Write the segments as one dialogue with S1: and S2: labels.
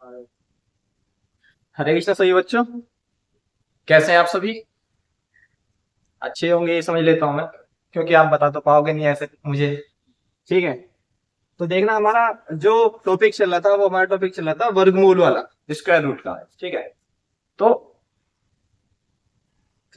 S1: हरे कृष्ण सभी बच्चों, कैसे हैं आप सभी? अच्छे होंगे ये समझ लेता हूँ मैं, क्योंकि आप बता तो पाओगे नहीं ऐसे मुझे। ठीक है, तो देखना हमारा जो टॉपिक चल रहा था वो हमारा टॉपिक चल रहा था वर्गमूल वाला, स्क्वायर रूट का। ठीक है, तो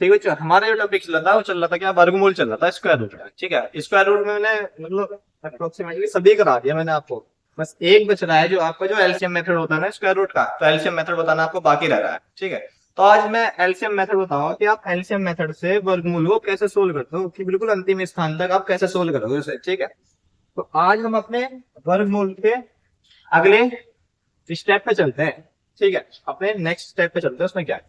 S1: ठीक है, हमारा जो टॉपिक चल रहा था वो चल रहा था क्या, वर्गमूल चल रहा था स्क्वायर रूट का। ठीक है, स्क्वायर रूट में मैंने मतलब अप्रोक्सीमेटली सभी करा दिया मैंने आपको। बस एक बच रहा है जो आपका जो एलसीएम मेथड होता है ना स्क्वायर रूट का, तो एलसीएम मेथड बताना आपको बाकी रह रहा है। ठीक है, तो आज मैं एलसीएम मेथड बताऊंगा कि आप एलसीएम मेथड से वर्गमूल को कैसे सोल्व करते हो, कि बिल्कुल अंतिम स्थान तक आप कैसे सोल्व करोगे उसे। ठीक है, तो आज हम अपने वर्गमूल के अगले स्टेप पे चलते हैं। ठीक है, अपने नेक्स्ट स्टेप पे चलते हैं। उसमें क्या है,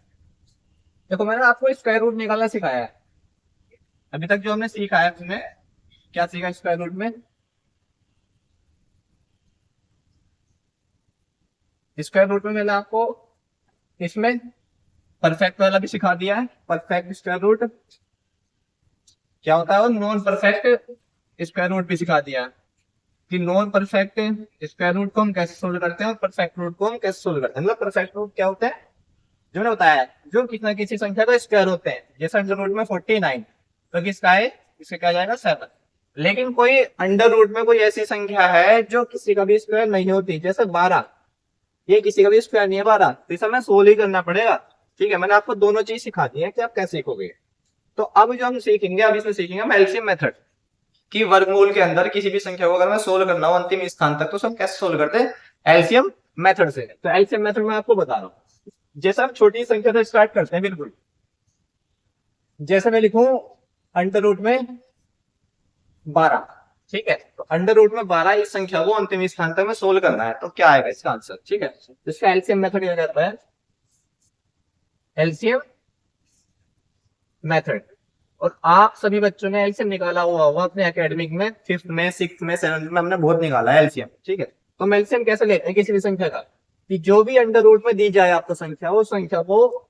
S1: देखो मैंने आपको स्क्वायर रूट निकालना सिखाया है। अभी तक जो हमने सीखा है उसमें क्या सीखा स्क्वायर रूट में? स्क्वायर रूट में मैंने आपको इसमें परफेक्ट वाला भी सिखा दिया है। परफेक्ट स्क्वायर रूट क्या होता है, और नॉन परफेक्ट स्क्वायर रूट भी सिखा दिया है कि नॉन परफेक्ट स्क्वायर रूट को हम कैसे सोल्व करते हैं और परफेक्ट रूट को हम कैसे सोल्व करते हैं। मतलब परफेक्ट रूट क्या होता है, जो मैंने बताया है, जो किसी ना किसी संख्या का स्क्वायर होते हैं। जैसे अंडर रूट में 49, तो किसका है, इसका क्या जाएगा 7। लेकिन कोई अंडर रूट में कोई ऐसी संख्या है जो किसी का भी स्क्वायर नहीं होती, जैसे 12, ये किसी का भी स्क्वायर नहीं है 12, तो इसे हमें सोल्व ही करना पड़ेगा। ठीक है, मैंने आपको दोनों चीज सिखा दी है कि आप कैसे सीखोगे। तो अब जो हम सीखेंगे, अब इसमें सीखेंगे हम एलसीएम मेथड, कि वर्गमूल के अंदर किसी भी संख्या को अगर मैं सोल्व करना हो अंतिम स्थान तक, तो सब कैसे सोल्व करते हैं, एलसीएम मेथड से। तो एलसीएम मेथड में आपको बता रहा हूँ, जैसे हम छोटी संख्या से स्टार्ट करते हैं बिल्कुल। जैसे मैं लिखूं अंडर रूट में 12। ठीक है, तो अंडर रूट में 12 इस संख्या को अंतिम स्थान तक में सोल्व करना है, तो क्या आएगा इसका आंसर। ठीक है, तो इसका एलसीएम मेथड क्या कहता है, एलसीएम मेथड। और आप सभी बच्चों ने एलसीएम निकाला हुआ होगा अपने एकेडमिक में, फिफ्थ में, सिक्स में, सेवंथ में, हमने बहुत निकाला है एलसीएम। ठीक है, तो हम एलसीएम कैसे लेते हैं किसी भी संख्या का, कि जो भी अंडर रूट में दी जाए आपको संख्या, वो संख्या को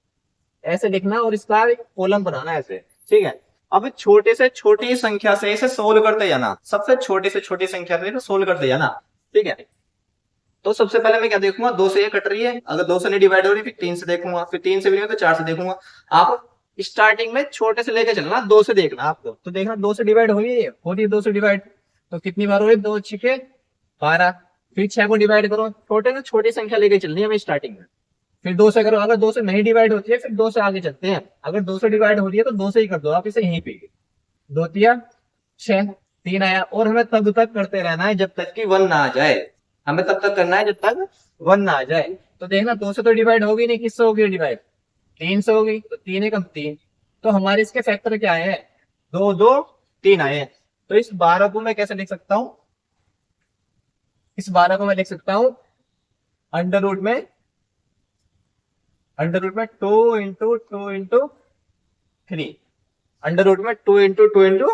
S1: ऐसे लिखना और इसका एक कॉलम बनाना है ऐसे। ठीक है, अब छोटे से छोटी संख्या से इसे सोल्व करते जाना, सबसे छोटी से छोटी संख्या से इसे सोल्व करते जाना। ठीक है, तो सबसे पहले मैं क्या देखूंगा, 2 से ये कट रही है, अगर 2 से नहीं डिवाइड हो रही फिर 3 से देखूंगा, फिर 3 से भी नहीं हो तो 4 से देखूंगा। आप स्टार्टिंग में छोटे से लेके चलना, 2 से देखना आपको, तो देखना 2 से डिवाइड हो रही है 2 से डिवाइड, तो कितनी बार हो रही है, 2 छिके 12। फिर 6 को डिवाइड करो, छोटे से छोटी संख्या लेके चलनी है हमें स्टार्टिंग में। फिर 2 से करो, अगर 2 से नहीं डिवाइड होती है फिर 2 से आगे चलते हैं, अगर 2 से डिवाइड हो रही है तो 2 से ही कर दो आप इसे यहीं पे। 2 तिया 6, 3 आया, और हमें तब तक करते रहना है जब तक कि 1 ना आ जाए। हमें तब तक करना है जब तक 1 ना आ जाए। तो देखना 2 से तो डिवाइड होगी नहीं, किससे होगी डिवाइड, 3 से होगी, तो 3 एकम 3। तो हमारे इसके फैक्टर क्या आए हैं, 2 2 3 आए हैं। तो इस 12 को मैं कैसे लिख सकता हूँ, इस 12 को मैं लिख सकता हूँ अंडर रूट में, अंडर रूट में 2 इंटू 2 इंटू 3, अंडर रूट में 2 इंटू 2 इंटू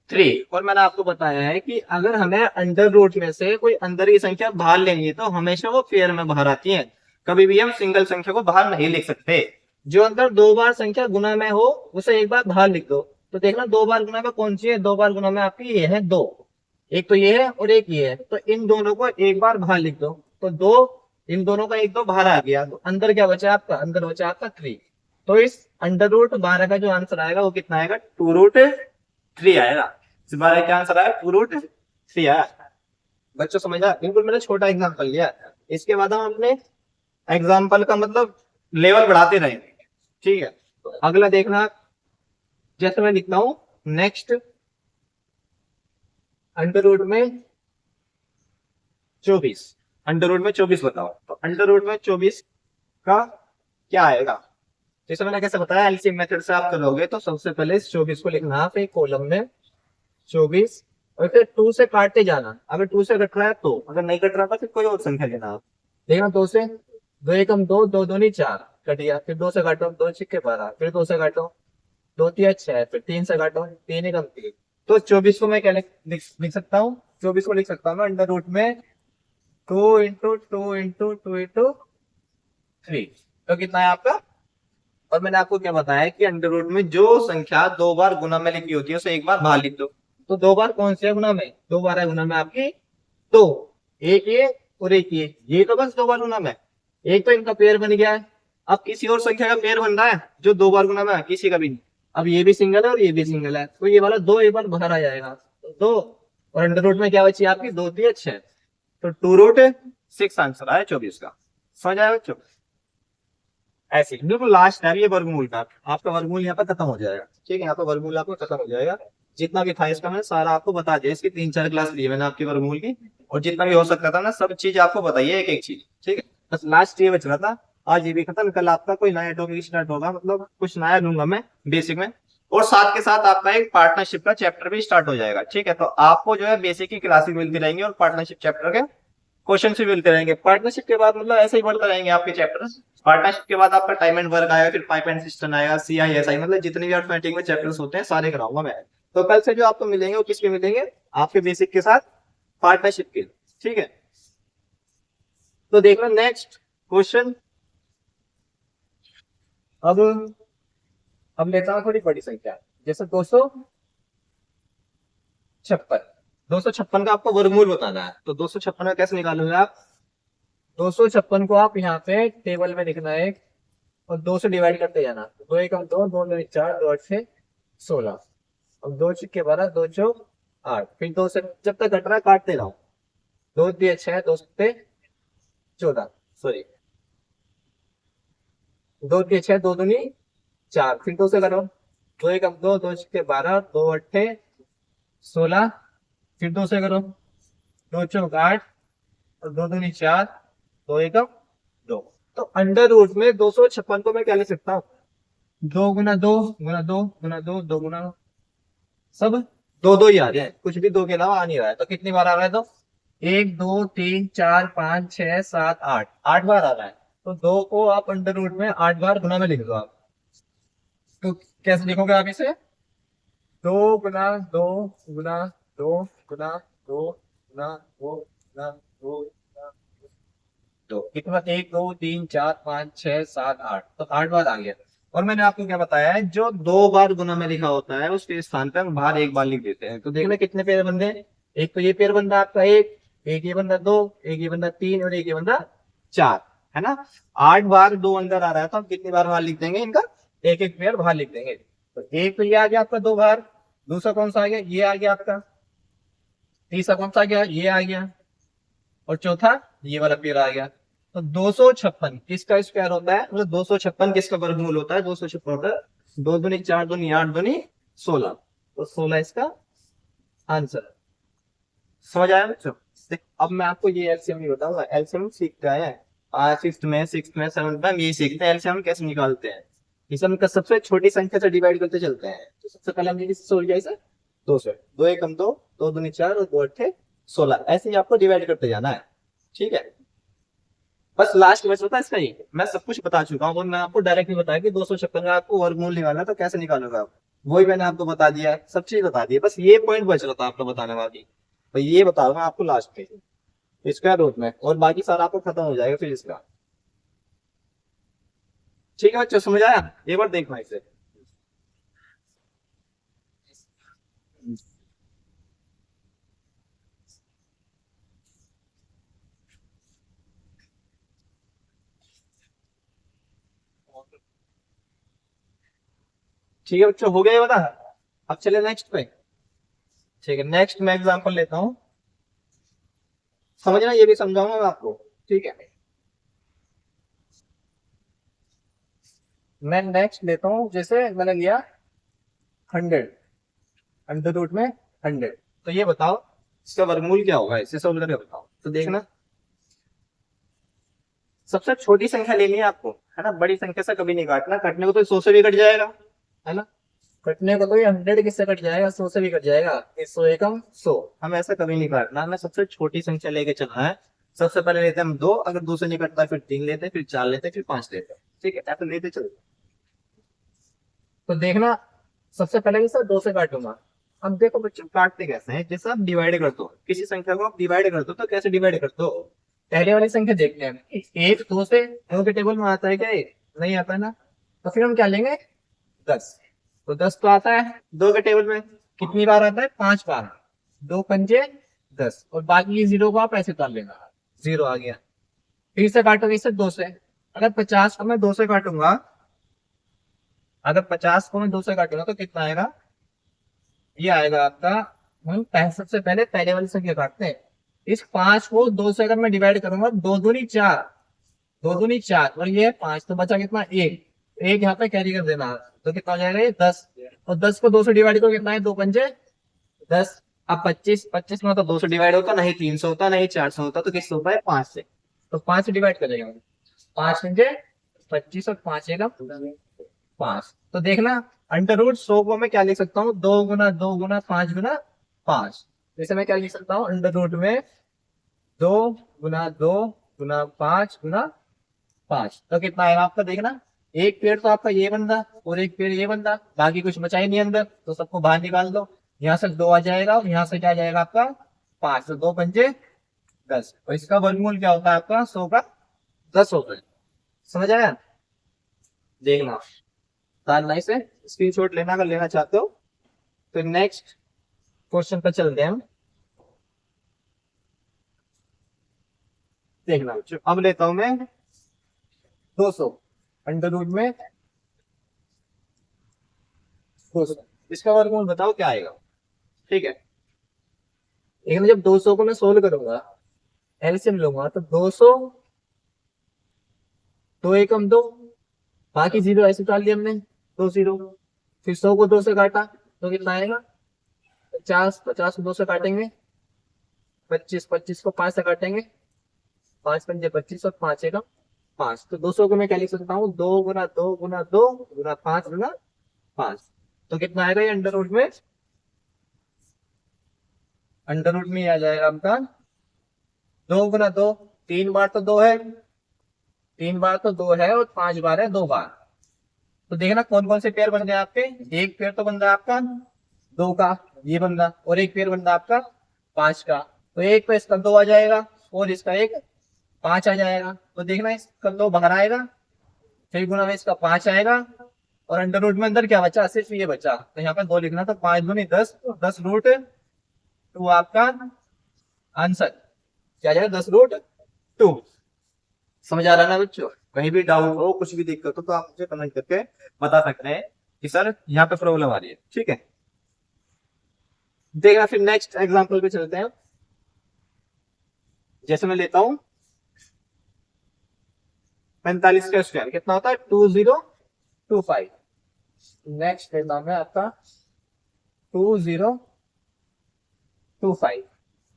S1: 3। और मैंने आपको बताया है कि अगर हमें अंडर रूट में से कोई अंदर की संख्या बाहर लेनी है तो हमेशा वो पेयर में बाहर आती है, कभी भी हम सिंगल संख्या को बाहर नहीं लिख सकते। जो अंदर 2 बार संख्या गुना में हो उसे एक बार बाहर लिख दो। तो देखना 2 बार गुना में कौन सी है, 2 बार गुना में आपकी ये है 2, एक तो ये है और एक ये है, तो इन दोनों को एक बार बाहर लिख दो। तो 2, इन दोनों का एक 2 बाहर आ गया, तो अंदर क्या बचा आपका, अंदर बचा आपका 3। तो इस अंडर रूट 12 का जो आंसर आएगा वो कितना आएगा, 2√3 आएगा। इस बार क्या आंसर आया, 2√3 आया। बच्चों समझा, बिल्कुल मैंने छोटा एग्जांपल लिया। इसके बाद हम अपने एग्जाम्पल का मतलब लेवल बढ़ाते रहेंगे। ठीक है, तो अगला देखना, जैसे मैं लिखता हूं नेक्स्ट अंडर रूट में 24, अंडर रूट में 24 बताओ, तो अंडर रूट में 24 का क्या आएगा। जैसे मैंने कैसे बताया, एलसीएम मेथड से आप करोगे तो सबसे पहले इस 24 को लिखना आप एक कॉलम में 24, और फिर 2 से काटते जाना, अगर 2 से कट रहा है तो, अगर नहीं कट रहा था फिर कोई और संख्या लेना आप। देखना 2 से, 2 एकम 2, 2 दूनी 4 कट गया, फिर 2 से काटो, 2 छिक्के 12, फिर 2 से काटो, 2 तिया 6, फिर 3 से काटो, 3 एकम 3। तो 24 को मैं क्या लिख सकता हूँ, 24 को लिख सकता हूँ मैं अंडर रूट में 2 इंटू 2 इंटू 2 इंटू 3। तो कितना है आपका, और मैंने आपको क्या बताया कि अंडर रूट में जो संख्या 2 बार गुना में लिखी होती है उसे एक बार बाहर लिख दो। तो 2 बार कौन सी है गुना में, 2 बार है गुना में आपकी 2, एक ये और एक ये तो बस 2 बार गुना में। एक तो इनका पेयर बन गया है। अब किसी और संख्या का पेयर बन रहा है जो 2 बार गुना में है, किसी का भी नहीं। अब ये भी सिंगल है और ये भी सिंगल है, तो ये वाला 2 एक बार बाहर आ जाएगा, तो 2। और अंडर रूट में क्या बची आपकी, 2 3 6, तो 2√6 आंसर आया 24 का। समझ आया बच्चों? ऐसे ही बिल्कुल लास्ट है ये वर्गमूल का, आपका वर्गमूल यहाँ पर खत्म हो जाएगा। ठीक है, यहाँ पर वर्गमूल आपको खत्म हो जाएगा। जितना भी था इसका मैंने सारा आपको बता दिया, इसकी 3 4 क्लास ली मैंने आपकी वर्गमूल की, और जितना भी हो सकता था ना सब चीज आपको बताइए, एक एक चीज। ठीक है, बस लास्ट ये बच रहा था। आज ये भी खत्म, कल आपका कोई नया टॉपिक स्टार्ट होगा, मतलब कुछ नया लूंगा मैं बेसिक में, और साथ के साथ आपका एक पार्टनरशिप का चैप्टर भी स्टार्ट हो जाएगा। ठीक है, तो आपको जो है बेसिक की क्लासेस मिलती रहेंगी और पार्टनरशिप चैप्टर के क्वेश्चन भी मिलते रहेंगे। पार्टनरशिप के बाद मतलब ऐसे ही बढ़ते रहेंगे आपके चैप्टर। पार्टनरशिप के बाद आपका टाइम एंड वर्क आएगा, फिर पाइप एंड सिस्टम आएगा, CISI, मतलब जितने भी अर्थमेटिक में चैप्टर्स होते हैं सारे कराऊंगा मैं। तो कल से जो आपको मिलेंगे वो किसके मिलेंगे, आपके बेसिक के साथ पार्टनरशिप के। ठीक है, तो देख लो नेक्स्ट क्वेश्चन। अब लेता हूँ थोड़ी बड़ी संख्या, जैसे 256। 256 का आपको वर्गमूल बताना है, तो 256 का कैसे निकालोगे आप। 256 को आप यहाँ पे टेबल में लिखना है, और 2 से डिवाइड करते जाना। 2 एक 2, 2 2 4, 2 8 6 16। अब 2 6 12, 2 4 8, फिर 2 से जब तक कट रहा है काटते रहो। 2 3 6, 2 7 14, सॉरी 2 3 6, 2 दूनी 4, फिर 2 से करो। 2 एक 2, 2 6 12, 2 8 16, फिर 2 से करो। 2 4 8, और 2 दूनी 4, 2 एक 2। तो अंडर रूट में 256 को मैं क्या लिख सकता हूँ, 2 गुना 2 गुना 2 गुना 2, 2 गुना, सब 2 2 ही आ रहे हैं, कुछ भी 2 के अलावा आ नहीं रहा है। तो कितनी बार आ रहा है, तो 1 2 3 4 5 6 7 8, 8 बार आ रहा है। तो 2 को आप अंडर रूट में 8 बार गुना में लिख दो आप। तो कैसे लिखोगे आप इसे, 2 गुना 2 गुना 2 गुना 2 गुना 2 गुना 2 गुना 2, कितना, 1 2 3 4 5 6 7 8, तो 8 बार आ गया। और मैंने आपको क्या बताया है, जो 2 बार गुना में लिखा होता है उसके स्थान पर हम बाहर 1 बार लिख देते हैं। तो देखना कितने पेयर बन रहे हैं, एक तो ये पेयर बन रहा है आपका, एक ये बन रहा 2, एक ये बन रहा 3, और एक ये बन रहा 4, है ना। 8 बार 2 अंदर आ रहा है, तो हम कितनी बार बाहर लिख देंगे इनका, एक एक पेयर बाहर लिख देंगे। तो एक तो ये आ गया आपका 2 बार, दूसरा कौन सा आ गया, ये आ गया आपका, तीसरा कौन सा आ गया, ये आ गया, और चौथा ये वाला पेयर आ गया। तो 256 किसका स्क्वायर होता है, मतलब 256 किसका वर्गमूल होता है, 256 होता है 2 दूनी 4 दूनी 8 दूनी 16, तो 16 इसका आंसर। समझ आया बच्चों? अब मैं आपको ये एलसीएम नहीं बताऊंगा, एलसीएम सीख गए हैं फिफ्थ में, सिक्स्थ में, सेवंथ में, ये सीखते हैं एलसीएम कैसे निकालते हैं। इसे हम सबसे छोटी संख्या से डिवाइड करते चलते हैं। तो सबसे पहले हम सोच गया इसे 2 से, 2 एक 2, 2 दूनी 4, और 2 8 16, ऐसे ही आपको डिवाइड करते जाना है। ठीक है, बस लास्ट में होता है इसका ही, मैं सब कुछ बता चुका हूँ, और मैं आपको डायरेक्टली बताया कि 256 का आपको वर्गमूल निकालना है तो कैसे निकालोगे आप, वही मैंने आपको बता दिया है, सब चीज बता दी है। बस ये पॉइंट बच रहा था आपको बताने वाली, तो ये बताऊंगा आपको लास्ट में स्क्वायर रूट में, और बाकी सारा आपको खत्म हो जाएगा फिर इसका। ठीक है बच्चों, समझ आया, एक बार देखना इसे। ठीक है बच्चों, हो गया ये बता। अब चले नेक्स्ट पे। ठीक है, नेक्स्ट मैं एग्जांपल लेता हूँ, समझना, ये भी समझाऊंगा मैं आपको। ठीक है, मैं नेक्स्ट लेता हूँ, जैसे मैंने लिया 100, अंडर रूट में 100। तो ये बताओ इसका वर्गमूल क्या होगा, इसे सोल्व करके बताओ। तो देखना, सबसे छोटी संख्या लेनी है आपको, है ना, बड़ी संख्या से कभी नहीं काटना, कटने को तो 100 से भी कट जाएगा, है ना, कटने को तो ये 100 किससे कट जाएगा, 100 से भी कट जाएगा, 100 एकम 100, हम ऐसा कभी नहीं काटना, हमें सबसे छोटी संख्या लेके चलना है। सबसे पहले लेते हैं हम 2, अगर 2 से नहीं कटता फिर 3 लेते हैं, फिर 4 लेते हैं, फिर 5 लेते हैं। ठीक है, ऐसे लेते चलते। तो देखना, सबसे पहले सर 2 से काटूंगा। अब देखो बच्चों काटते कैसे हैं, जैसे आप डिवाइड करते हो किसी संख्या को, आप डिवाइड करते हो तो कैसे डिवाइड करते हो। पहले वाली संख्या देखते हैं, एक 2 से 2 के टेबल में आता है क्या, नहीं आता है ना, तो फिर हम क्या लेंगे 10। तो 10 तो आता है 2 के टेबल में, कितनी बार आता है, 5 बार, 2 पंजे 10, और बाकी ये 0 को आप ऐसे उतार लेना, 0 आ गया। फिर से काटोगे इसे 2 से। अगर 50 को मैं 2 से काटूंगा, अगर 50 को मैं 2 से काटूंगा तो कितना आएगा, ये आएगा आपका, हम 65 से पहले पहले वाली संख्या काटते हैं। इस 5 को 2 से अगर मैं डिवाइड करूंगा, 2 दूनी 4, 2 दूनी 4 और ये 5, तो बचा कितना, 1। एक यहाँ पे कैरी कर देना, तो कितना हो जाएगा ये 10। और 10 को 2 से डिवाइड करो कितना है, 2 पंजे 10। अब 25, 25 में तो 2 से डिवाइड होता नहीं 3 से होता नहीं 4 से होता, तो किससे होता है, 5 से। तो 5 से डिवाइड करेगा, 5 पंजे 25 और 5 एकम 5। तो देखना अंडर रूट 100 को मैं क्या लिख सकता हूँ, 2 गुना 2 गुना 5 गुना 5। जैसे मैं क्या लिख सकता हूँ, अंडर रूट में 2 गुना 2 गुना 5 गुना 5। तो कितना आएगा आपका, देखना एक पेड़ तो आपका ये बंदा और एक पेड़ ये बंदा, बाकी कुछ बचा ही नहीं अंदर, तो सबको बाहर निकाल दो। यहाँ से 2 आ जाएगा और यहाँ से क्या आ जाएगा आपका 5, तो 2 पंजे 10। और इसका वर्गमूल क्या होता है आपका, 100 का 10 होता है। समझ आया, देखना तारना इसे स्क्रीनशॉट लेना अगर लेना चाहते हो। तो नेक्स्ट क्वेश्चन पर चलते हैं हम। देखना अब लेता हूं मैं 200 अंडर रूट में 200, इसका वर्गमूल बताओ क्या आएगा। ठीक है, लेकिन जब 200 को मैं सोल्व करूंगा, एलसीएम लूंगा, तो 200 2 एकम 2, बाकी 0 ऐसे डाल दिया हमने, 2 0। फिर 100 को 2 से काटा तो कितना आएगा, 50, 50 को 2 से काटेंगे 25, 25 को 5 से काटेंगे 5 पंजे 25 और 5 एकम 5। तो 200 को मैं क्या लिख सकता हूँ, 2 गुना 2 गुना 2 गुना 5 गुना 5। तो कितना आएगा ये अंडर रूट में, अंडर रूट में आ जाएगा आपका 2 गुना 2, 3 बार तो 2 है, 3 बार तो 2 है और 5 बार है 2 बार। तो देखना कौन कौन से पेयर बन गए आपके, एक पेयर तो बन रहा है आपका 2 का ये बंदा, और एक पेयर बन रहा है आपका 5 का। तो एक पे इसका 2 आ जाएगा और इसका एक 5 आ जाएगा। तो देखना इसका 2 बाहर आएगा, फिर गुना में इसका 5 आएगा, और अंडर रूट में अंदर क्या बचा, सिर्फ ये बचा, तो यहाँ पे 2 लिखना, तो 5 दूनी 10, 10 रूट 2 आपका आंसर क्या जाएगा, 10 रूट 2। समझ आ रहा है ना बच्चों, कहीं भी डाउट हो कुछ भी दिक्कत हो तो आप मुझे कमेंट करके बता सकते हैं कि सर यहाँ पे प्रॉब्लम आ रही है। ठीक है, देखना फिर नेक्स्ट एग्जांपल पे चलते हैं। जैसे मैं लेता हूं 45 का स्क्वायर कितना होता है, 2025। नेक्स्ट लेता हूं मैं आपका 2025,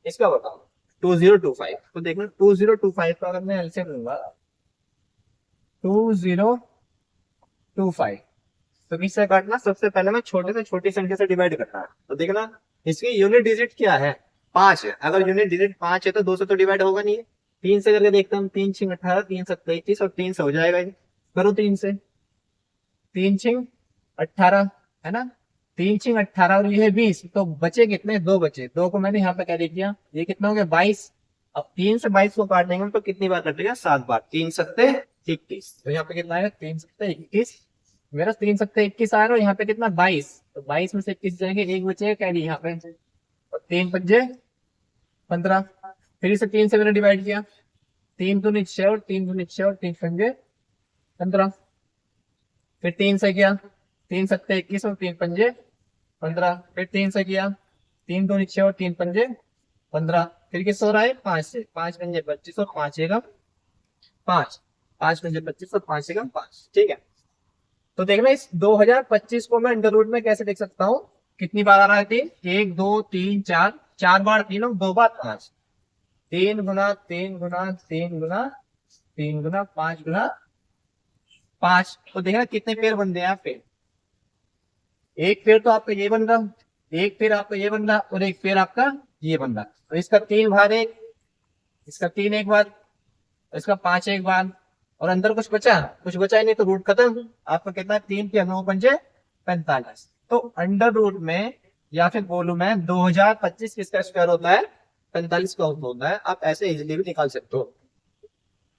S1: इसका बताओ 2025। तो देखना 2025 का अगर मैं एलसीएम लूंगा 2025, तो किससे काटना, सबसे पहले मैं छोटे से छोटी संख्या से डिवाइड करना है। तो देखना इसकी यूनिट डिजिट क्या है, 5 है। अगर यूनिट डिजिट 5 है तो 2 से तो डिवाइड होगा नहीं है। 3 से करके देखता हूँ, 3 छिंग 18, 3 7 21 और 3 से हो जाएगा ये। करो 3 से, 3 छिंग 18 है ना, 3 छिंग 18 और ये है 20, तो बचे कितने, 2 बचे। 2 को मैंने यहाँ पे क्या लिख दिया, ये कितना हो गया 22। अब 3 से 22 को काट देंगे तो कितनी बार कटेगा, 7 बार, 3 सत्ते 21। तो यहाँ पे कितना आएगा, 3 सत्ते 21, मेरा 3 सत्ते 21 आएगा, और यहाँ पे कितना 22, तो 22 में से 21 जाएंगे, एक बचेगा कैरी यहाँ पे, और 3 पंजे 15। फिर इसे 3 से मैंने डिवाइड किया, 3 दूनी 6 और 3 दूनी 6 और 3 पंजे 15। फिर 3 से किया, 3 सत्ते 21 और 3 पंजे 15। फिर 3 से किया, 3 दूनी 6 और 3 पंजे 15। फिर किस हो रहा है, 5 से, 5 पंजे 25 और 5 एकम 5, 5 पंजे 25 और 5 एकम 5। ठीक है, तो देखना इस 2025 को मैं अंडर रूट में कैसे देख सकता हूँ, कितनी बार आ रहा है, 3, 1 2 3 4, 4 बार 3 और 2 बार 5, 3 गुना 3 गुना 3 गुना 3 गुना 5 गुना 5। तो देखना कितने पेयर बन रहे हैं यहाँ पे, एक पेयर तो आपका ये बन रहा, एक पेयर आपका ये बन रहा, और एक पेयर आपका ये बन रहा। तो इसका 3 बार 1, इसका 3 एक बार, इसका 5 एक बार, और अंदर कुछ बचा, कुछ बचा ही नहीं, तो रूट खत्म। आपका कितना है, 3 के 9 पंजे 45। तो अंडर रूट में या फिर बोलूं मैं 2025 किसका स्क्वायर होता है, 45 का होता है। आप ऐसे इजीली भी निकाल सकते हो।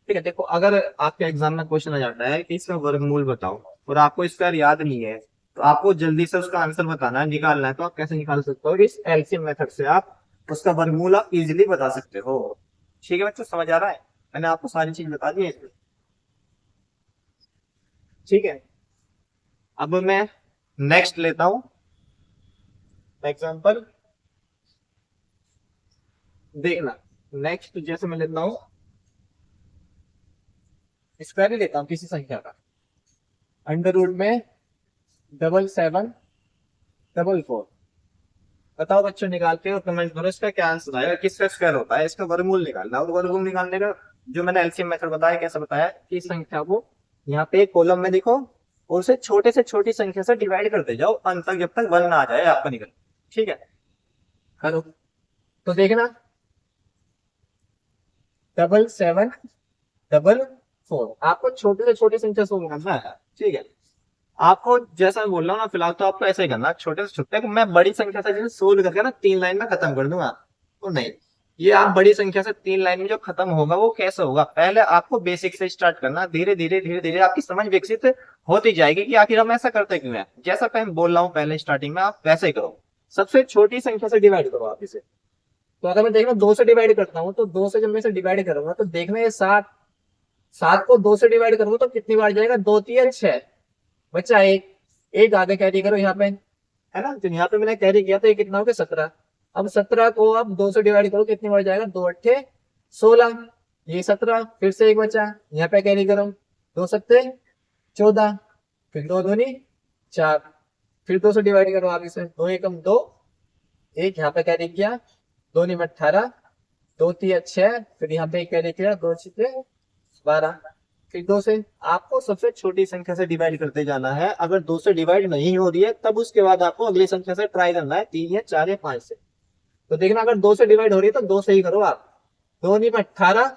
S1: ठीक है, देखो अगर आपके एग्जाम में क्वेश्चन आ जाता है कि इसका वर्गमूल बताओ और आपको स्क्वायर याद नहीं है, तो आपको जल्दी से उसका आंसर बताना है, निकालना है, तो आप कैसे निकाल सकते हो, इस एलसीएम मेथड से आप उसका वर्गमूल आप इजीली बता सकते हो। ठीक है बच्चों, समझ आ रहा है। मैंने आपको सारी चीज बता दी है इसमें। ठीक है, अब मैं नेक्स्ट लेता हूं एग्जांपल, देखना। नेक्स्ट जैसे मैं लेता हूं, स्क्वायर ही लेता हूं किसी संख्या का, अंडर रूट में 7744। बताओ बच्चों, निकाल के और कमेंट करो इसका क्या आंसर आएगा, किसका स्क्वायर होता है। इसका वर्गमूल निकालना है, और वर्गमूल निकालने का जो मैंने एलसीएम मेथड बताया, कैसे बताया कि इस संख्या को यहाँ पे कॉलम में लिखो और उसे छोटे से छोटी संख्या से डिवाइड करते जाओ अंत तक, जब तक वन ना आ जाए आपका निकल। ठीक है, करो तो देखना, 7744 आपको छोटे से छोटी संख्या सोल्व करना है। ठीक है, आपको जैसा मैं बोल रहा हूँ ना, फिलहाल तो आपको ऐसा ही करना, छोटे से छोटे को मैं बड़ी संख्या से जैसे सोल्व करके ना 3 लाइन में खत्म कर दूंगा, तो नहीं, ये आप बड़ी संख्या से 3 लाइन में जो खत्म होगा वो कैसे होगा, पहले आपको बेसिक से स्टार्ट करना, धीरे धीरे धीरे धीरे आपकी समझ विकसित होती जाएगी कि आखिर हम ऐसा करते क्यों है। जैसा मैं बोल रहा हूँ पहले स्टार्टिंग में, आप वैसे ही करो, सबसे छोटी संख्या से डिवाइड करो आप इसे। तो अगर मैं देखना 2 से डिवाइड करता हूँ, तो 2 से जब मैं इसे डिवाइड करूंगा तो देखना ये 7, 7 को 2 से डिवाइड करूंगा तो कितनी बार जाएगा, 2 3 6, बच्चा एक, एक आगे कैरी करो यहाँ पे, है ना, तो यहाँ पे मैंने कैरी किया तो ये कितना हो गया 17। अब 17 को अब 2 से डिवाइड करो, कितनी बार जाएगा, 2 अट्ठे 16, ये 17, फिर से एक बचा, यहाँ पे कैरी करो, 2 सत्ते 14, फिर 2 दूनी 4, फिर 2 से डिवाइड करो आप इसे, 2 एकम 2, एक यहाँ पे कैरी किया, 2 नी में 18, 2 3 6, फिर यहाँ पे एक कैरी किया, 2 6 12, फिर 2 से आपको सबसे छोटी संख्या से डिवाइड करते जाना है। अगर 2 से डिवाइड नहीं हो रही है तब उसके बाद आपको अगली संख्या से ट्राई करना है, 3 या 4 या 5 से। तो देखना अगर 2 से डिवाइड हो रही है तो 2 से ही करो आप, 2 नहीं में 18,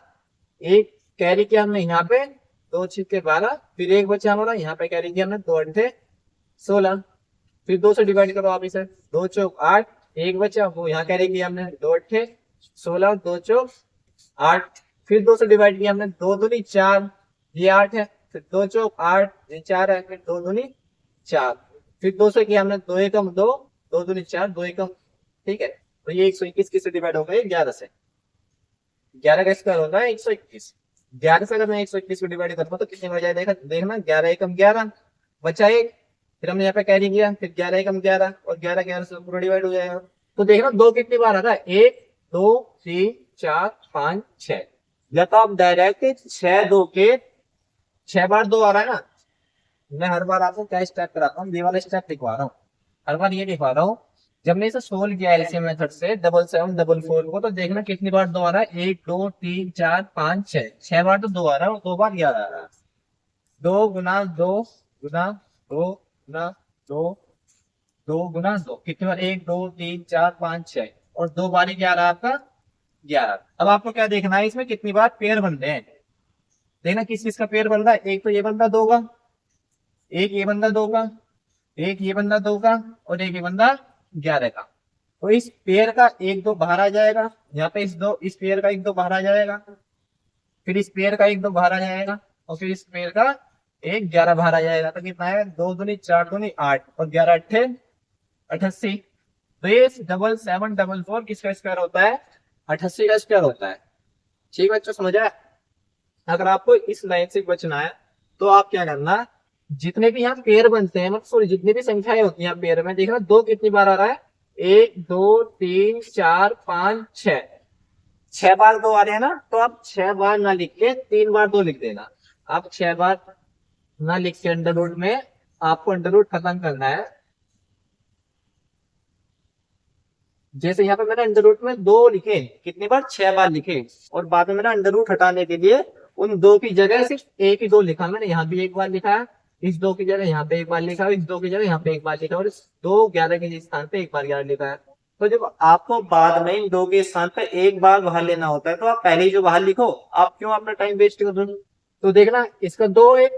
S1: एक कैरी किया हमने यहाँ पे, 2 छिक्के 12, फिर एक बचा हमारा, यहाँ पे कैरी किया हमने, 2 अट्ठे 16, फिर 2 से डिवाइड करो आप इसे, 2 चौक 8, एक बचा वो यहाँ कैरी किया हमने, 2 अट्ठे 16, 2 चौक 8, फिर 2 से डिवाइड किया हमने, 2 दूनी 4, ये 8 है, फिर 2 चौक 8, ये 4 है, फिर 2 दूनी 4, फिर 2 से किया हमने, 2 एकम 2, 2 दूनी 4, 2 एकम, ठीक है। तो ये 121 किससे डिवाइड हो गया, 11 से, 11 का स्क्वायर होता है 121। 11 से अगर मैं 121 को डिवाइड करूंगा तो कितनी बार जाए, देखना 11 एकम 11, बचा एक, फिर हमने यहाँ पे कैरी किया, फिर 11 एकम 11, और 11 11 से पूरा डिवाइड हो जाएगा। तो देखना 2 कितनी बार आ रहा है, 1 2 3 4 5 6, या तो आप डायरेक्ट 6 2 के 6 बार 2 आ रहा है ना, मैं हर बार आपको क्या स्टेप कराता हूँ, ये वाला स्टेप लिखवा रहा हूँ, हर बार ये लिखवा रहा हूँ। जब मैं इसे सोल्व किया एलसीएम मेथड से 7744 को, तो देखना कितनी बार 2 आ रहा है, 1 2 3 4 5 6, 6 बार तो 2 आ रहा है, और 2 बार 11 आ रहा है, 2 गुना 2 गुना 2 गुना 2, 2 गुना 2, कितनी बार, 1 2 3 4 5 6, और 2 बार ही क्या आ रहा है आपका, 11। अब आपको क्या देखना है, इसमें कितनी बार पेयर बन रहे हैं, देखना किस चीज का पेयर बन रहा है, एक तो ये बंदा 2 का, एक ये बंदा 2 का, एक ये बंदा 2 का, और एक ये बंदा 11 का। तो इस पेयर का एक 2 बाहर आ जाएगा, यहाँ पे इस पेयर का एक 2 बाहर आ जाएगा, फिर इस पेयर का एक 2 बाहर आ जाएगा, और फिर इस पेयर का एक 11 बाहर आ जाएगा। तो कितना है, 2 दूनी 4 दूनी 8, और 11 अट्ठे 88। तो ये 7744 किसका स्क्वायर होता है, 88 का स्क्वायर होता है। ठीक बच्चों, समझ आया। अगर आपको इस लाइन से बचना है तो आप क्या करना, जितने भी यहाँ पेयर बनते हैं, मतलब सॉरी जितनी भी संख्याएं होती हैं पेयर में, देखना 2 कितनी बार आ रहा है, 1 2 3 4 5 6, 6 बार 2 आ रहे हैं ना, तो आप 6 बार ना लिख के 3 बार 2 लिख देना। आप 6 बार ना लिख के अंडर रूट में आपको अंडर रूट खत्म करना है। जैसे यहाँ पे मैंने अंडर रूट में 2 लिखे, कितनी बार, 6 बार लिखे, और बाद में मैंने अंडर रूट हटाने के लिए उन 2 की जगह सिर्फ एक ही 2 लिखा, मैंने यहाँ भी एक बार लिखा है, इस 2 की जगह यहाँ पे एक बार लिखा है, इस 2 की जगह यहाँ पे एक बार लिखा है, और इस 2 11 के स्थान पे एक बार 11 लिखा है। तो जब आपको बाद में इन 2 के स्थान पे एक बार बाहर लेना होता है, तो आप पहले ही जो बाहर लिखो, आप क्यों अपना टाइम वेस्ट कर दो। तो देखना इसका 2 1,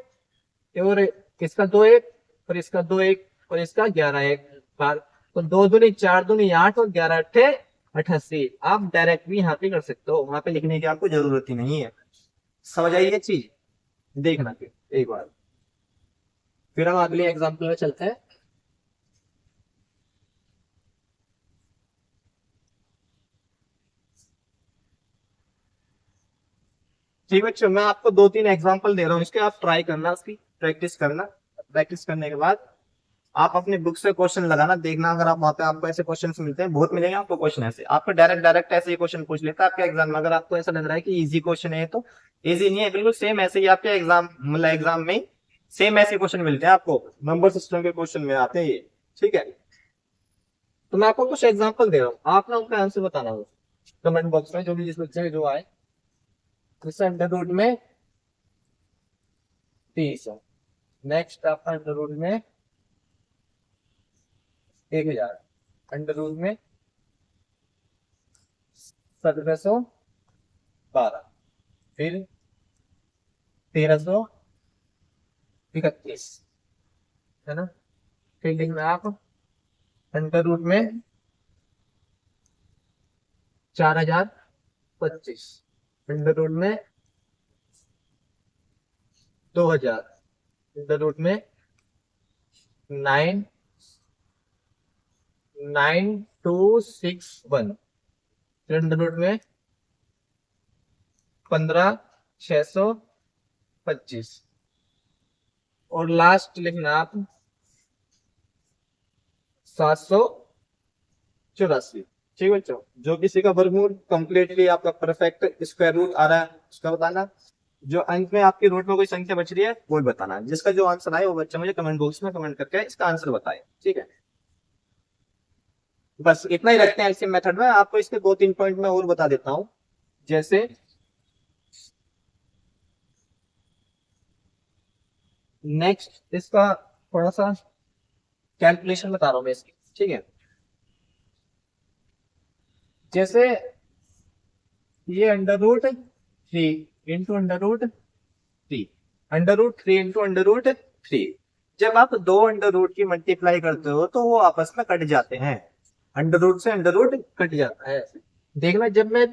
S1: और इसका 2 1, और इसका 2 1, और इसका 11 1 बार। तो 2 दूनी 4 दूनी 8, और 11 अट्ठे 88। आप डायरेक्ट भी यहाँ पे कर सकते हो, वहां पे लिखने की आपको जरूरत ही नहीं है। समझ आई ये चीज, देखना फिर एक बार, फिर हम अगले एग्जाम्पल में चलते हैं। ठीक है बच्चों, मैं आपको 2-3 एग्जांपल दे रहा हूँ इसके, आप ट्राई करना, उसकी प्रैक्टिस करना। प्रैक्टिस करने के बाद आप अपने बुक से क्वेश्चन लगाना, देखना अगर आप वहाँ पे आपको ऐसे क्वेश्चन मिलते हैं, बहुत मिलेंगे आपको क्वेश्चन ऐसे, आपको डायरेक्ट ऐसे ही क्वेश्चन पूछ लेता है आपके एग्जाम में। अगर आपको ऐसा लग रहा है कि इजी क्वेश्चन है, तो इजी नहीं है, बिल्कुल सेम ऐसे ही आपके एग्जाम मतलब एग्जाम में सेम ऐसे क्वेश्चन मिलते हैं आपको, नंबर सिस्टम के क्वेश्चन में आते हैं ये। ठीक है, तो मैं आपको कुछ एग्जाम्पल दे रहा हूँ, आप ना उनका आंसर बताना हो कमेंट बॉक्स में, जो भी जिस बच्चे में जो आए। जैसे अंडर रूट में 30 है, नेक्स्ट आपका अंडर रूट में 1000, अंडर रूट में 1712, फिर 1331, है ना। फिर लिखना आप अंडर रूट में 4025, अंडर रूट में 2000, अंडर रूट में 99261, अंडर रूट में 15625, और लास्ट लिखना आप 784। ठीक है बच्चों, जो किसी का वर्गमूल कंप्लीटली आपका परफेक्ट स्क्वायर रूट आ रहा है उसका बताना, जो अंत में आपकी रूट में कोई संख्या बच रही है वो बताना। जिसका जो आंसर आए वो बच्चा मुझे कमेंट बॉक्स में कमेंट करके इसका आंसर बताए। ठीक है, बस इतना ही रखते हैं एलसीएम मेथड में। आपको इसके 2-3 पॉइंट में और बता देता हूं। जैसे नेक्स्ट इसका थोड़ा सा कैलकुलेशन बता रहा हूं मैं इसकी। ठीक है, जैसे ये under root 3 into under root 3, under root 3 into under root 3। जब आप दो अंडर रूट की मल्टीप्लाई करते हो तो वो आपस में कट जाते हैं, अंडर रूट से अंडर रूट कट जाता है। देखना, जब मैं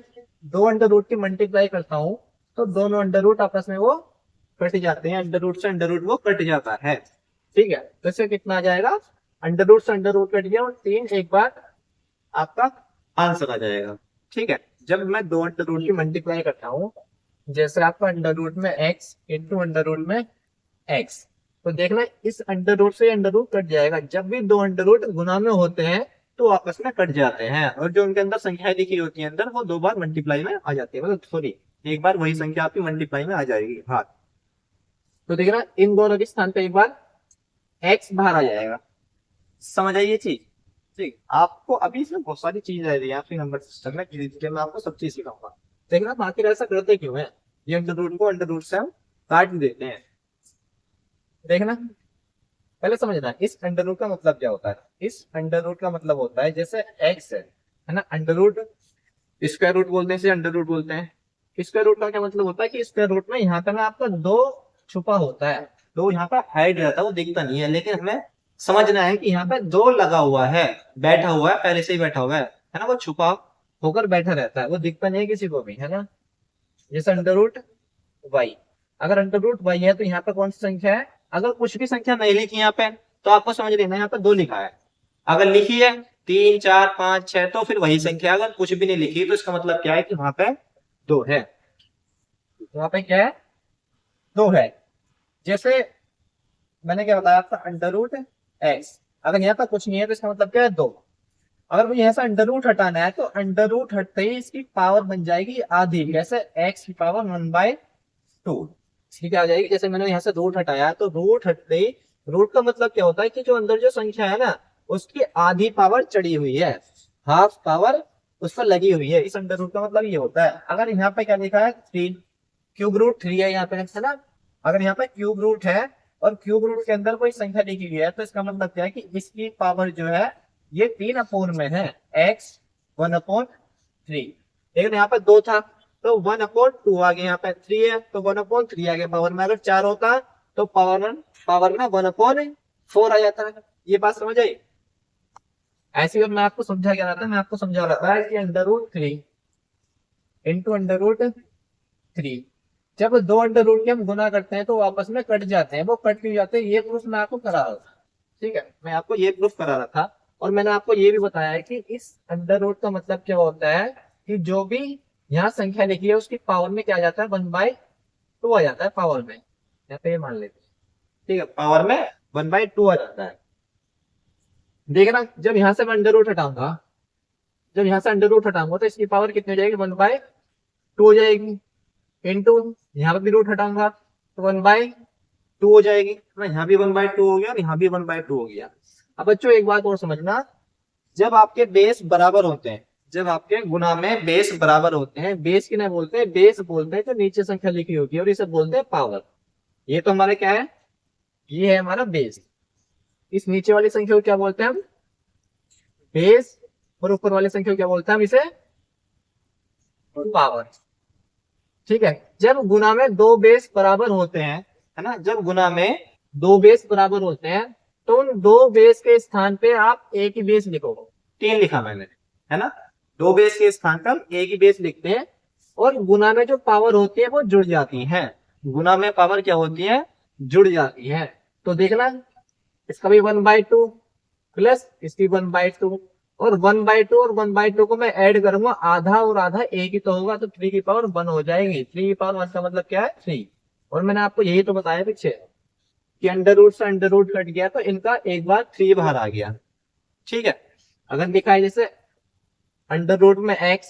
S1: दो अंडर रूट की मल्टीप्लाई करता हूं तो दोनों अंडर रूट आपस में वो कट जाते हैं, अंडर रूट से अंडर रूट वो कट जाता है। ठीक है, तो इससे कितना आ जाएगा, अंडर रूट से अंडर रूट कट गया और 3 एक बार आपका आंसर आ जाएगा। ठीक है, जब मैं दो अंडर रूट की मल्टीप्लाई करता हूँ, जैसे आपका अंडर रूट में x इंटू अंडर रूट में x, तो देखना इस अंडर रूट से अंडर रूट कट जाएगा। जब भी दो अंडर रूट गुना में होते हैं तो आपस में कट जाते हैं, और जो उनके अंदर संख्या लिखी होती है अंदर, वो दो बार मल्टीप्लाई में आ जाती है, मतलब सॉरी एक बार वही संख्या आपकी मल्टीप्लाई में आ जाएगी। हाँ, तो देखना इन दोनों के स्थान पे एक बार x बाहर आ जाएगा। समझ आई ये चीज? ठीक, आपको अभी इसमें बहुत सारी चीज आ रही है आपके नंबर सिस्टम में, धीरे धीरे मैं आपको सब चीज सिखाऊंगा। देखना आखिर ऐसा करते क्यों है, ये अंडर रूट को अंडर रूट से हम काट देते हैं। देखना, पहले समझना इस अंडर रूट का मतलब क्या होता है। इस अंडर रूट का मतलब होता है, जैसे x है ना, अंडर रूट स्क्वायर रूट बोलते हैं, इसे अंडर रूट बोलते हैं। स्क्वायर रूट का क्या मतलब होता है कि स्क्वायर रूट में यहाँ पे ना आपका दो छुपा होता है, दो यहाँ पे हाइड रहता है, वो दिखता नहीं है, लेकिन हमें समझना है कि यहाँ पे दो लगा हुआ है, बैठा हुआ है, पहले से ही बैठा हुआ है ना, वो छुपा होकर बैठा रहता है, वो दिखता नहीं है किसी को भी, है ना। जैसे अंडर रूट वाई, अगर अंडर रूट वाई है तो यहाँ पे कौन सी संख्या है, अगर कुछ भी संख्या नहीं लिखी यहाँ पे तो आपको समझ लेना यहाँ पे दो लिखा है। अगर लिखी है 3 4 5 6 तो फिर वही संख्या, अगर कुछ भी नहीं लिखी तो इसका मतलब क्या है कि वहां पे दो है, वहां पे क्या है, दो है। जैसे मैंने क्या बताया आपका अंडर रूट एक्स, अगर यहाँ पर कुछ नहीं है तो इसका मतलब क्या है, दो। अगर मुझे यहाँ से अंडर रूट हटाना है तो अंडर रूट हटते ही इसकी पावर बन जाएगी आधी, जैसे एक्स की पावर 1/2, ठीक है आ जाएगी। जैसे मैंने यहाँ से रूट हटाया तो रूट हटते ही, रूट का मतलब क्या होता है कि जो अंदर जो संख्या है ना उसकी आधी पावर चढ़ी हुई है, हाफ पावर उस पर लगी हुई है, इस अंडर रूट का मतलब ये होता है। अगर यहाँ पे क्या लिखा है 3, क्यूब रूट 3 है यहाँ पे, है ना। अगर यहाँ पे क्यूब रूट है और क्यूब रूट के अंदर कोई संख्या लिखी गई है तो इसका मतलब क्या है कि इसकी पावर जो है ये 3 में है, x 1/3। लेकिन यहाँ पे 2 था तो 1/2 आ गया, यहाँ पे 3 है तो 1/3 आ गया पावर में। अगर 4 होता तो पावर में 1/4 आ जाता है। ये बात समझ आई? ऐसे ही मैं आपको समझा क्या रहा था, मैं आपको समझा रहा था कि under root 3 into under root 3, जब दो अंडर रूट के हम गुना करते हैं तो आपस में कट जाते हैं, वो कट क्यों जाते हैं ये प्रूफ मैं आपको करा रहा था। ठीक है, मैं आपको ये प्रूफ करा रहा था, और मैंने आपको ये भी बताया है कि इस अंडर रूट का मतलब क्या होता है कि जो भी यहाँ संख्या लिखी है उसकी पावर में क्या आ जाता है, 1/4 2 आ जाता है पावर में, यहाँ पे मान लेते हैं, ठीक है, पावर में 1/2 आ जाता है। देखना जब यहाँ से मैं अंडर रूट हटाऊंगा, जब यहाँ से अंडर रूट हटाऊंगा तो इसकी पावर कितनी हो जाएगी, 1/2 हो जाएगी, इंटू यहाँ पे भी रूट हटाऊंगा तो 1/2 हो जाएगी, मैं यहाँ भी 1/2 हो गया और यहाँ भी 1/2 हो गया। अब बच्चों एक बात और समझना, जब आपके बेस बराबर होते हैं, जब आपके गुना में बेस बराबर होते हैं, बेस की ना बोलते हैं, बेस बोलते हैं जो नीचे संख्या लिखी होती है, और इसे बोलते हैं पावर। ये तो हमारे क्या है, ये है हमारा बेस। इस नीचे वाली संख्या को क्या बोलते हैं हम, बेस, और ऊपर वाली संख्या को क्या बोलते हैं हम, इसे पावर। ठीक है, जब गुना में दो बेस बराबर होते हैं, है ना, जब गुना में दो बेस बराबर होते हैं तो उन दो बेस के स्थान पे आप एक ही बेस लिखो, 3 लिखा मैंने, है ना, दो बेस के स्थान पर हम एक ही बेस लिखते हैं, और गुना में जो पावर होती है वो जुड़ जाती है, गुना में पावर क्या होती है, जुड़ जाती है। तो देखना इसका भी 1/2 प्लस इसकी 1/2, और 1/2 और 1/2 को मैं ऐड करूंगा, आधा और आधा एक ही तो होगा, तो 3 की पावर 1 हो जाएगी। 3 की पावर 1 का मतलब क्या है, 3। और मैंने आपको यही तो बताया पीछे कि अंडर रूट से अंडर रूट कट गया तो इनका एक बार 3 बाहर आ गया। ठीक है, अगर दिखाई जैसे अंडर रूट में x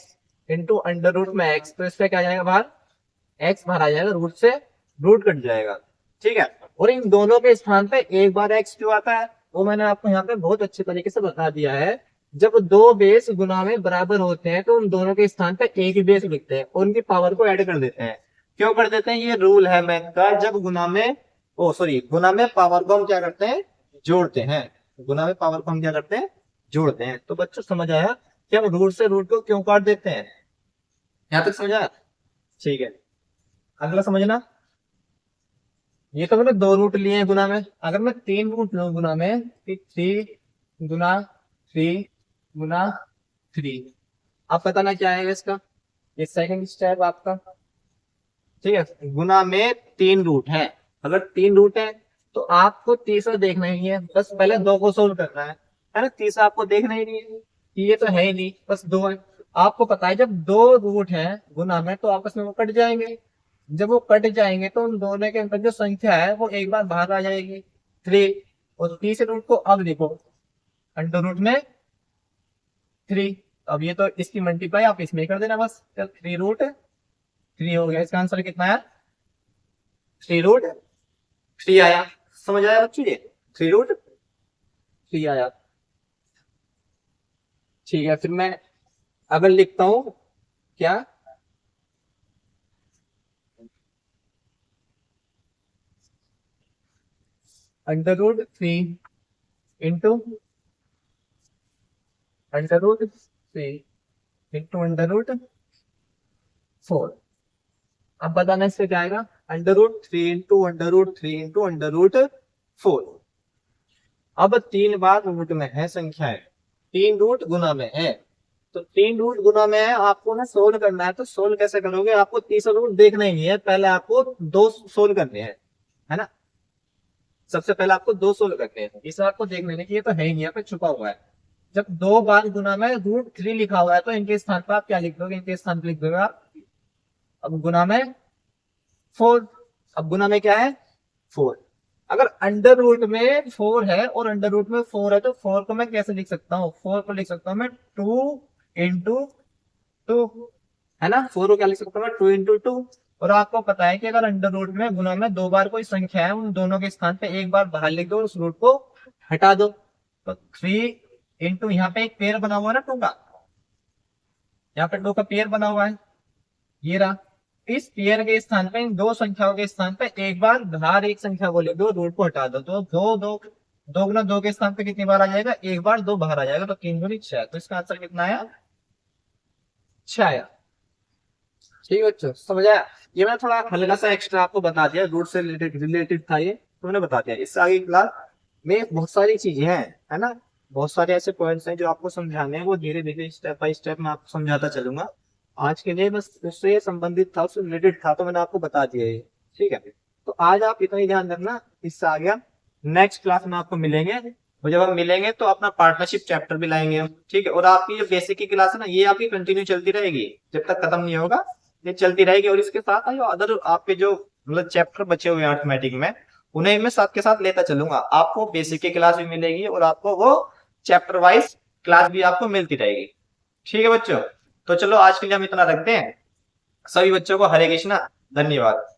S1: इंटू अंडर रूट में x, तो इसका क्या आ जाएगा बाहर, x बाहर आ जाएगा, रूट से रूट कट जाएगा। ठीक है, और इन दोनों के स्थान पे एक बार x क्यों आता है, वो मैंने आपको यहाँ पे बहुत अच्छे तरीके से बता दिया है। जब दो बेस गुना में बराबर होते हैं तो उन दोनों के स्थान पे एक ही बेस लिखते हैं और उनकी पावर को ऐड कर देते हैं। क्यों कर देते हैं, ये रूल है मैथ का, जब गुना में गुना में पावर को हम क्या करते हैं, जोड़ते हैं, गुना में पावर को हम क्या करते हैं, जोड़ते हैं। तो बच्चों समझ आया कि हम रूट से रूट को क्यों काट देते हैं, यहां तक समझा, ठीक है। अगला समझना, ये तो मैंने 2 रूट लिए हैं गुना में, अगर मैं 3 रूट लूं गुना में, 3 गुना 3 गुना 3, अब बताना क्या है इसका, ये सेकंड स्टेप आपका। ठीक है, गुना में 3 रूट है, अगर 3 रूट है तो आपको तीसरा देखना ही है, बस पहले 2 को सोल्व करना है ना, तीसरा आपको देखना ही नहीं है, ये तो है ही नहीं, बस 2 है। आपको पता है जब 2 रूट है गुना में तो आपस में वो कट जाएंगे, जब वो कट जाएंगे तो उन दोनों के अंदर जो संख्या है वो एक बार बाहर आ जाएगी, 3। और तीसरे रूट को अब देखो, अंडर रूट में 3, अब ये तो इसकी मल्टीप्लाई आप इसमें कर देना बस, 3√3 हो गया, इसका आंसर कितना है, 3√3 आया। समझ आया बच्चों, ये 3√3 आया। ठीक है, फिर मैं अगर लिखता हूं क्या, √3 इंटू √3 इंटू √4, अब बताना इससे क्या आएगा, √3 इंटू √3 इंटू √4। अब 3 बार रूट में है संख्याएं, 3 रूट गुना में है, तो 3 रूट गुना में है, आपको ना सोल्व करना है। तो सोल्व कैसे करोगे, आपको तीसरा रूट देखना ही नहीं है, पहले आपको 2 सोल्व करने हैं, है ना, सबसे पहले आपको 2 सोल्व करने हैं, तीसरा आपको देख लेने की ये तो है ही नहीं, यहाँ पे छुपा हुआ है। जब 2 बार गुना में √3 लिखा हुआ है तो इनके स्थान पर आप क्या लिख दोगे, इनके स्थान पर लिख दोगे आप, अब गुना में 4, अब गुना में क्या है 4। अगर अंडर रूट में 4 है और अंडर रूट में 4 है तो 4 को मैं कैसे लिख सकता हूँ, 4 को लिख सकता हूँ मैं 2 इंटू 2, है ना, 4 को क्या लिख सकता हूँ मैं, 2 इंटू 2। और आपको पता है कि अगर अंडर रूट में गुना में 2 बार कोई संख्या है, उन दोनों के स्थान पे एक बार बाहर लिख दो, उस रूट को हटा दो, तो 3 इंटू यहाँ पे एक पेयर बना हुआ है ना 2 का, यहाँ पे 2 का पेयर बना हुआ है, ये रहा, इस पेयर के स्थान पे इन 2 संख्याओं के स्थान पे एक बार बाहर एक संख्या को लिख दो, रूट को हटा दो, तो 2 गुना 2 के स्थान पे कितनी बार आ जाएगा, एक बार 2 बाहर आ जाएगा, तो 3 गुनी 6, तो इसका आंसर कितना आया, 6 आया। ठीक है बच्चों, समझ आया, ये मैंने थोड़ा हल्का सा एक्स्ट्रा आपको बता दिया, रूट से रिलेटेड था ये, तो मैंने बता दिया। इससे आगे क्लास में बहुत सारी चीजें हैं, है ना, बहुत सारे ऐसे पॉइंट्स हैं जो आपको समझाने हैं, वो धीरे धीरे स्टेप बाय स्टेप मैं आपको समझाता चलूंगा। आज के लिए बस उससे संबंधित था, उससे रिलेटेड था, तो मैंने आपको बता दिया ये, ठीक है। तो आज आप इतना ही ध्यान रखना, इससे आ गया नेक्स्ट क्लास में आपको मिलेंगे, और जब हम मिलेंगे तो अपना पार्टनरशिप चैप्टर भी लाएंगे हम, ठीक है। और आपकी जो बेसिक की क्लास है ना, ये आपकी कंटिन्यू चलती रहेगी, जब तक खत्म नहीं होगा, ये चलती रहेगी। और इसके साथ जो अदर आपके जो मतलब चैप्टर बचे हुए हैं अर्थमेटिक में, उन्हें मैं साथ के साथ लेता चलूंगा। आपको बेसिक की क्लास भी मिलेगी और आपको वो चैप्टर वाइज क्लास भी आपको मिलती रहेगी। ठीक है बच्चों, तो चलो आज के लिए हम इतना रखते हैं। सभी बच्चों को हरे कृष्णा, धन्यवाद।